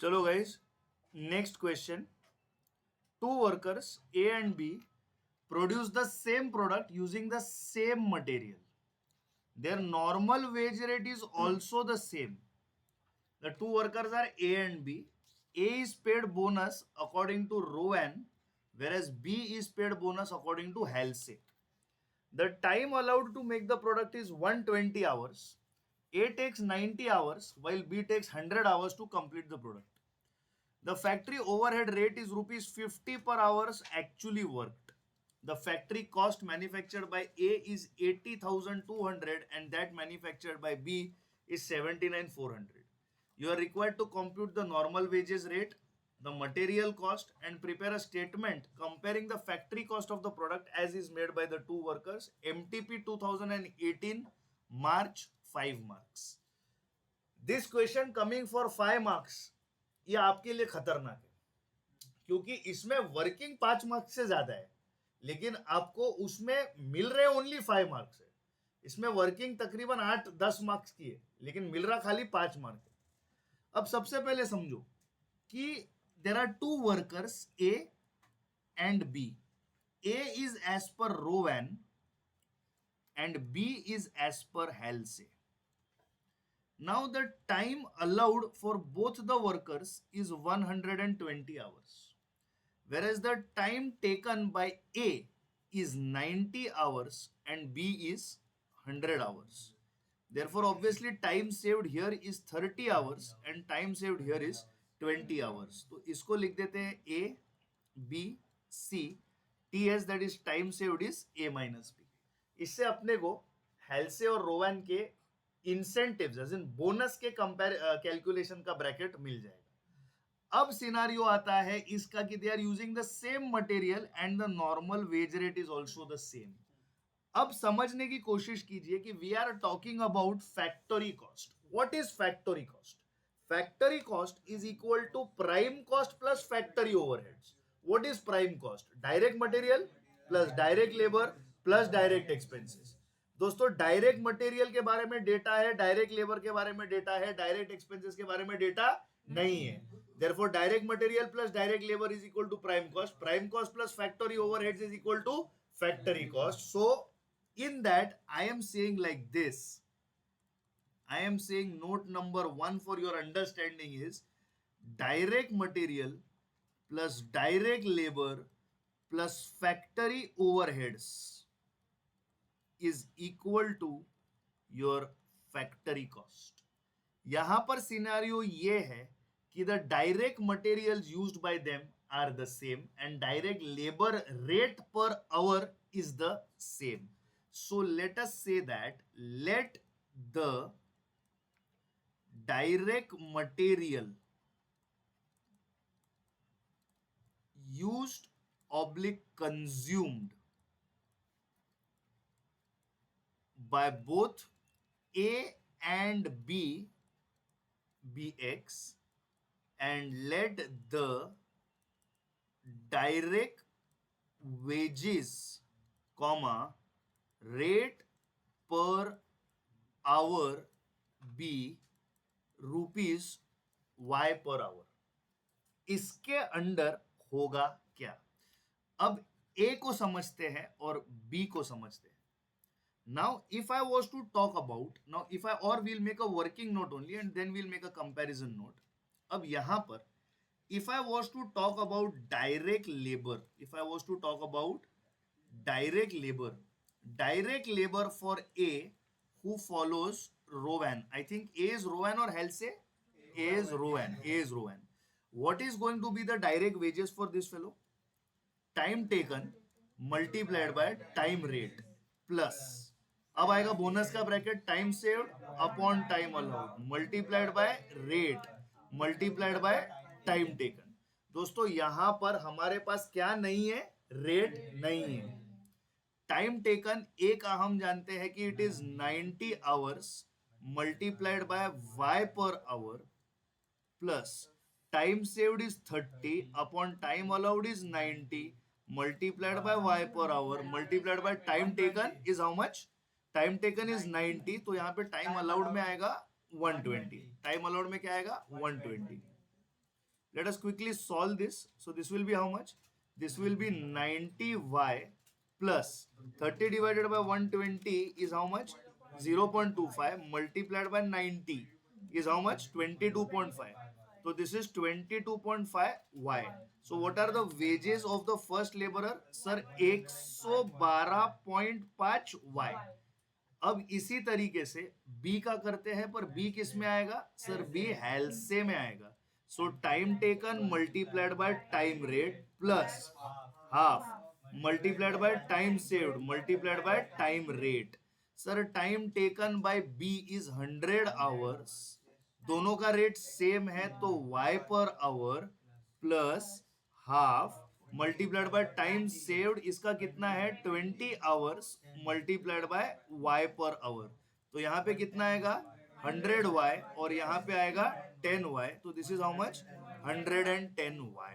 चलो guys, next question. Two workers A and B produce the same product using the same material. Their normal wage rate is also the same. The two workers are A and B. A is paid bonus according to Rowan, whereas B is paid bonus according to Halsey. The time allowed to make the product is 120 hours. A takes 90 hours while B takes 100 hours to complete the product. The factory overhead rate is rupees 50 per hours actually worked. The factory cost manufactured by A is 80,200 and that manufactured by B is 79,400. You are required to compute the normal wages rate, the material cost and prepare a statement comparing the factory cost of the product as is made by the two workers. MTP 2018 March 5 marks. This question coming for 5 marks, ये आपके लिए खतरनाक है क्योंकि इसमें working 5 marks से ज्यादा है, लेकिन आपको उसमें मिल रहे ओनली 5 मार्क्स है. इसमें वर्किंग तकरीबन 8-10 मार्क्स की है, लेकिन मिल रहा खाली 5 मार्क है. अब सबसे पहले समझो कि there are two workers A and B. A is as per Rowan and B is as per Halsey. Now the time allowed for both the workers is 120 hours, whereas the time taken by A is 90 hours and B is 100 hours. Therefore, obviously, time saved here is 30 hours and time saved here is 20 hours. तो इसको लिख देते हैं A, B, C, TS, that is time saved is A minus B. इससे अपने को हेल्से और Rowan के इंसेंटिव्स एज इन बोनस के कंपेयर कैलकुलेशन का ब्रैकेट मिल जाएगा. अब सिनारियो आता है इसका कि they are using the same material and the normal wage rate is also the same. अब समझने की कोशिश कीजिए कि we are talking about factory cost. What is factory cost? Factory cost is equal to prime cost plus factory overheads. What is prime cost? Direct material plus direct labour plus direct expenses. दोस्तों, direct material के बारे में data है, direct labour के बारे में data है, direct expenses के बारे में डेटा नहीं है. Therefore direct material plus direct labour is equal to prime cost. Prime cost plus factory overheads is equal to factory cost. So in that I am saying like this, I am saying note number 1 for your understanding is direct material plus direct labor plus factory overheads is equal to your factory cost. यहां पर scenario ये है कि the direct materials used by them are the same and direct labor rate per hour is the same. So let us say that let the direct material used oblique consumed by both A and B be X, and let the direct wages comma rate per hour be rupees y per hour. इसके under होगा क्या? अब A को समझते हैं और B को समझते हैं. Now if I was to talk about, now if I, or we'll make a working note only and then we'll make a comparison note. अब यहां पर if I was to talk about direct labor, if I was to talk about direct labor for A who follows Rowan, I think A is Rowan or Halsey? A is Rowan. What is going to be the direct wages for this fellow? Time taken multiplied by time rate plus, अब आएगा bonus का bracket, time saved upon time allowed multiplied by rate multiplied by time taken. दोस्तों, यहां पर हमारे पास क्या नहीं है? रेट नहीं है. टाइम टेकन ए का हम जानते हैं कि it is 90 hours multiplied by Y per hour plus time saved is 30 upon time allowed is 90 multiplied by y per hour multiplied by time taken is how much? Time taken is 90, तो यहां पे time allowed में आएगा 120. Time allowed में क्या आएगा? 120. Let us quickly solve this. So this will be how much? This will be 90y plus 30 divided by 120 is how much? 0.25 multiplied by 90 is how much? 22.5. So this is 22.5 y. So what are the wages of the first laborer? Sir 112.5 y. अब इसी तरीके से B का करते हैं, पर B किस में आएगा? सर बी हेल्से में आएगा. So time taken multiplied by time rate plus half multiplied by time saved multiplied by time rate. Sir time taken by B is 100 hours. दोनों का रेट सेम है तो y per hour plus half multiplied by time saved, इसका कितना है? 20 hours multiplied by y per hour. तो यहाँ पे कितना आएगा? 100y और यहाँ पे आएगा 10y. तो this is how much? 110y.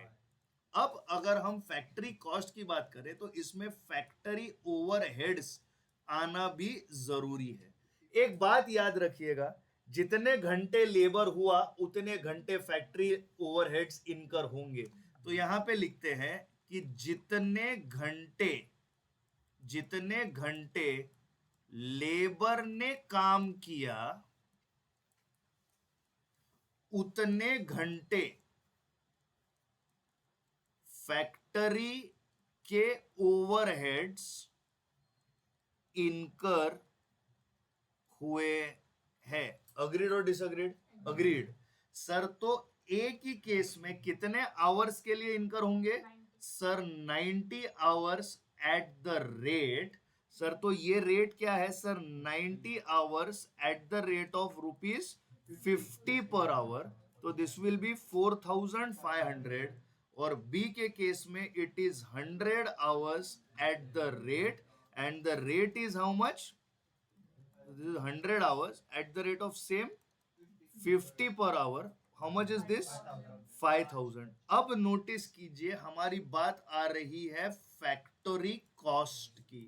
अब अगर हम फैक्ट्री कॉस्ट की बात करें तो इसमें फैक्ट्री ओवरहेड्स आना भी जरूरी है. एक बात याद रखिएगा, जितने घंटे लेबर हुआ उतने घंटे फैक्ट्री ओवरहेड्स इनकर होंगे. तो यहां पे लिखते हैं कि जितने घंटे लेबर ने काम किया उतने घंटे फैक्ट्री के ओवरहेड्स इनकर हुए हैं. अग्रीड और डिसअग्रीड? अग्रीड. सर तो एक ही केस में कितने आवर्स के लिए इनकर होंगे? Sir 90 hours at the rate. Sir तो ये रेट क्या है? Sir 90 hours at the rate of ₹50 पर आवर. तो दिस विल बी 4500. और बी के केस में it is 100 hours at the rate and the rate is how much? This is 100 hours at the rate of same 50 per hour. How much is this? 5000. अब notice कीजिए हमारी बात आ रही है factory cost की.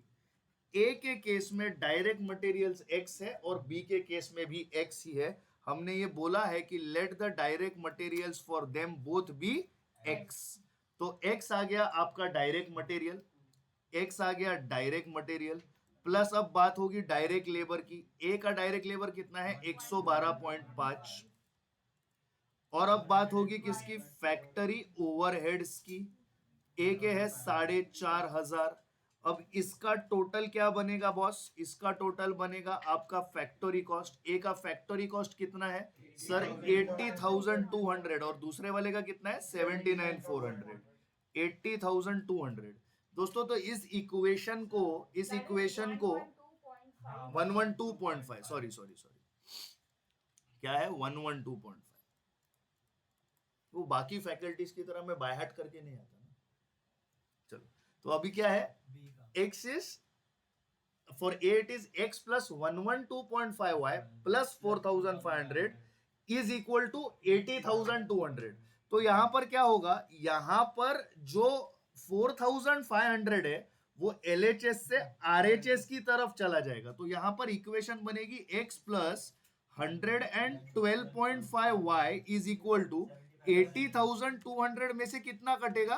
ए के केस में डायरेक्ट मटेरियल्स एक्स है और बी के केस में भी एक्स ही है. हमने ये बोला है कि let the direct materials for them both be X. तो एक्स आ गया आपका डायरेक्ट मटेरियल, एक्स आ गया डायरेक्ट मटेरियल प्लस अब बात होगी डायरेक्ट लेबर की. ए का डायरेक्ट लेबर कितना है? 112.5. और अब बात होगी किसकी? फैक्ट्री ओवरहेड्स की. ए के है 4500. अब इसका टोटल क्या बनेगा बॉस? इसका टोटल बनेगा आपका फैक्ट्री कॉस्ट. ए का फैक्ट्री कॉस्ट कितना है? सर 80,200. और दूसरे वाले का कितना है? 79,400. 80,200. दोस्तों तो इस इक्वेशन को 112.5 सॉरी क्या है? 112.5. वो बाकी फैकल्टीज की तरह मैं बाय हार्ट करके नहीं आता ना. चलो तो अभी क्या है? x is for a it is x plus 112.5y plus 4500 is equal to 80,200. तो यहां पर क्या होगा? यहां पर जो 4500 है वो LHS से RHS की तरफ चला जाएगा. तो यहां पर इक्वेशन बनेगी x plus 112.5y is equal to 80,200 में से कितना कटेगा?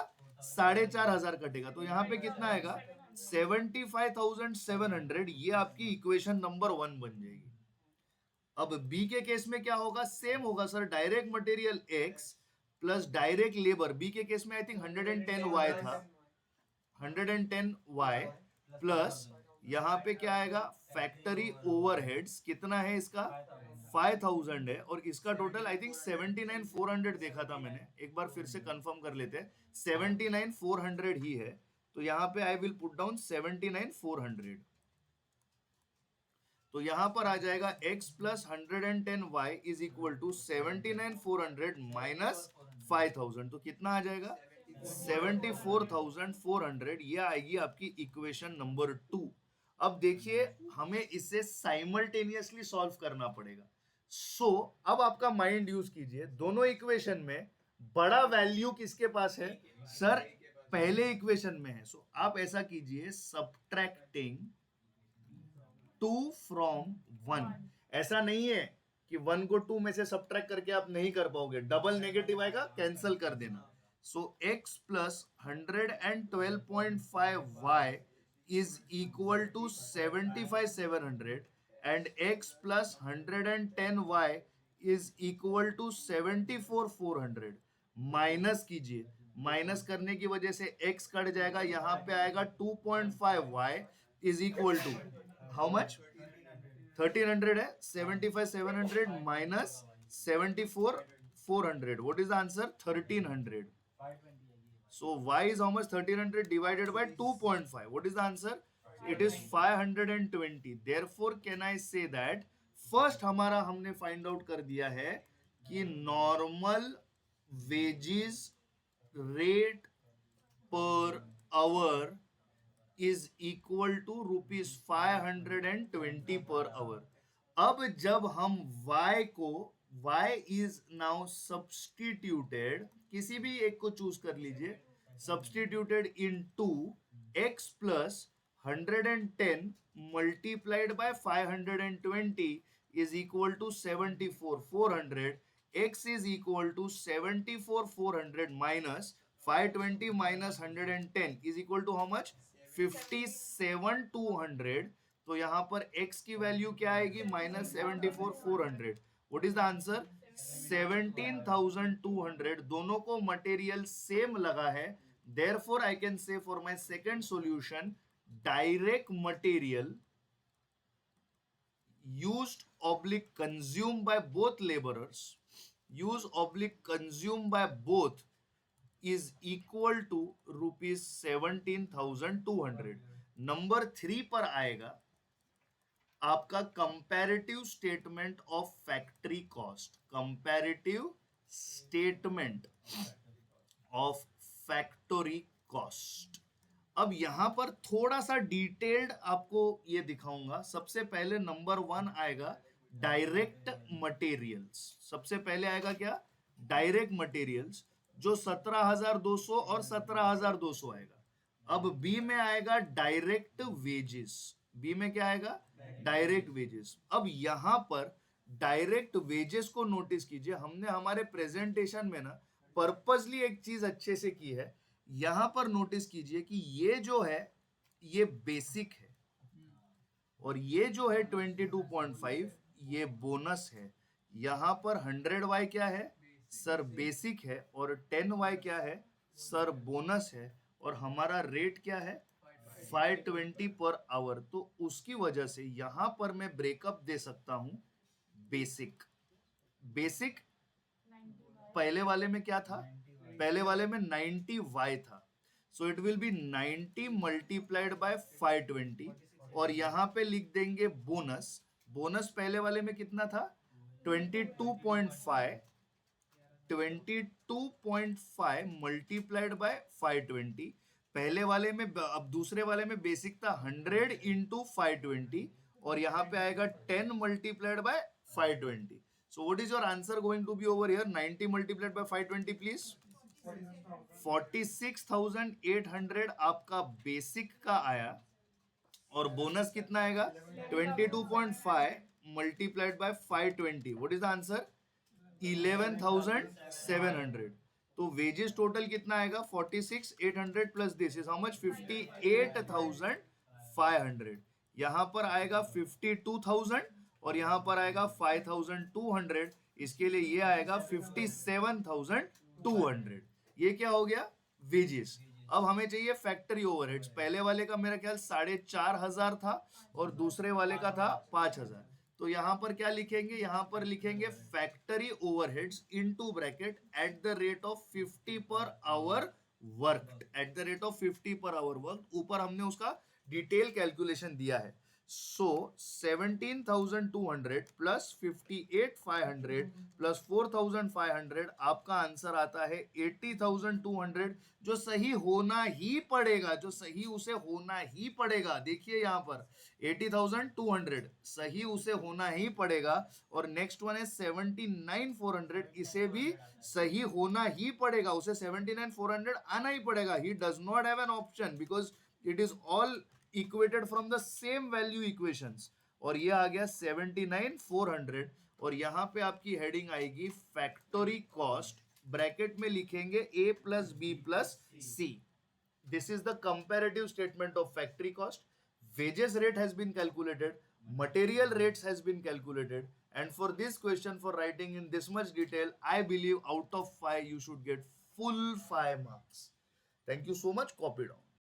4500 कटेगा. तो यहां पे कितना आएगा? 75,700. ये आपकी इक्वेशन नंबर 1 बन जाएगी. अब बी के केस में क्या होगा? सेम होगा sir. Direct material x plus direct labour. B के केस में आई थिंक 110y था. 110y प्लस यहां पे क्या आएगा? फैक्ट्री ओवरहेड्स कितना है इसका? 5000 है. और इसका टोटल आई थिंक 79,400 देखा था मैंने. एक बार फिर से कंफर्म कर लेते हैं. 79,400 ही है. तो यहां पे आई विल पुट डाउन 79,400. तो यहां पर आ जाएगा x plus 110y is equal to 79,400 minus 5000. तो कितना आ जाएगा? 74,400. ये आएगी आपकी इक्वेशन नंबर 2. अब देखिए हमें इसे साइमल्टेनियसली सॉल्व करना पड़ेगा. सो अब आपका माइंड यूज कीजिए. दोनों इक्वेशन में बड़ा वैल्यू किसके पास है? सर पहले इक्वेशन में है. सो आप ऐसा कीजिए, सबट्रैक्टिंग 2 from 1. ऐसा नहीं है कि 1 को 2 में से सब्ट्रैक्ट करके आप नहीं कर पाओगे, डबल नेगेटिव आएगा, कैंसिल कर देना। So x plus 112.5y is equal to 75,700 and x plus 110y is equal to 74,400। Minus कीजिए, माइनस करने की वजह से x कट जाएगा, यहां पे आएगा 2.5y is equal to how much, 1300 है, 75,700 minus 74,400, what is the answer, 1300. So y is how much, 1300 divided by 2.5, what is the answer, it is 520. therefore can I say that first हमारा हमने find out कर दिया है कि normal wages rate per hour is equal to rupees 520 per hour. अब जब हम y को, y is now substituted, किसी भी एक को चूज कर लीजिए, substituted into x plus 110 multiplied by 520 is equal to 74,400. x is equal to 74,400 minus 520 minus 110 is equal to how much, 57,200. तो यहां पर x की वैल्यू क्या आएगी, minus 74,400. What is the answer, 17,200. दोनों को मटेरियल सेम लगा है, therefore I can say for my second solution direct material used oblique consumed by both laborers, used oblique consumed by both is equal to rupees 17,200. Number 3 पर आएगा आपका comparative statement of factory cost, comparative statement of factory cost. अब यहां पर थोड़ा सा detailed आपको ये दिखाऊंगा। सबसे पहले नंबर 1 आएगा डायरेक्ट मटेरियल्स, सबसे पहले आएगा क्या, डायरेक्ट मटेरियल्स, जो 17,200 और 17,200 आएगा। अब बी में आएगा डायरेक्ट वेजेस, बी में क्या आएगा, डायरेक्ट वेजेस। अब यहां पर डायरेक्ट वेजेस को नोटिस कीजिए, हमने हमारे प्रेजेंटेशन में ना पर्पसली एक चीज अच्छे से की है। यहां पर नोटिस कीजिए कि ये जो है ये बेसिक है और ये जो है 22.5 ये बोनस है। यहां पर 100y क्या है सर, बेसिक है, और 10y क्या है सर, बोनस है, और हमारा रेट क्या है 520 पर आवर। तो उसकी वजह से यहां पर मैं ब्रेकअप दे सकता हूं बेसिक। बेसिक पहले वाले में क्या था, पहले वाले में 90y था, so it will be 90 multiplied by 520, और यहां पे लिख देंगे बोनस। बोनस पहले वाले में कितना था 22.5, 22.5 मल्टीप्लाइड बाय 520। पहले वाले में, अब दूसरे वाले में बेसिक था 100 इंटू 520, और यहां पे आएगा 10 multiplied by 520। So what is your answer going to be over here? 90 multiplied by 520 please. 46,800 आपका बेसिक का आया, और बोनस कितना आएगा 22.5 multiplied by 520। What is the answer 11,700। तो वेजेस टोटल कितना आएगा 46,800 plus this is how much 58,500। यहां पर आएगा 52,000 और यहां पर आएगा 5,200। इसके लिए ये आएगा 57,200। ये क्या हो गया वेजेस। अब हमें चाहिए फैक्ट्री ओवरहेड्स। पहले वाले का मेरा ख्याल 4,500 था और दूसरे वाले का था 5,000। तो यहां पर क्या लिखेंगे, यहां पर लिखेंगे factory overheads into bracket at the rate of 50 per hour work, at the rate of 50 per hour work. ऊपर हमने उसका डिटेल कैलकुलेशन दिया है। So 17,200 plus 58,500 plus 4,500 आपका आंसर आता है 80,200, जो सही होना ही पड़ेगा, जो सही उसे होना ही पड़ेगा। देखिए यहाँ पर 80,200 सही उसे होना ही पड़ेगा, और नेक्स्ट वन है 79,400, इसे भी सही होना ही पड़ेगा, उसे 79,400 आना ही पड़ेगा। He does not have an option because it is all equated from the same value equations. और ये आ गया 79,400, और यहां पे आपकी हेडिंग आएगी फैक्टोरी कॉस्ट, ब्रैकेट में लिखेंगे A plus B plus C. This is the comparative statement of factory cost. Wages rate has been calculated, material rates has been calculated, and for this question, for writing in this much detail, I believe out of 5 you should get full 5 marks. Thank you so much. Copy down.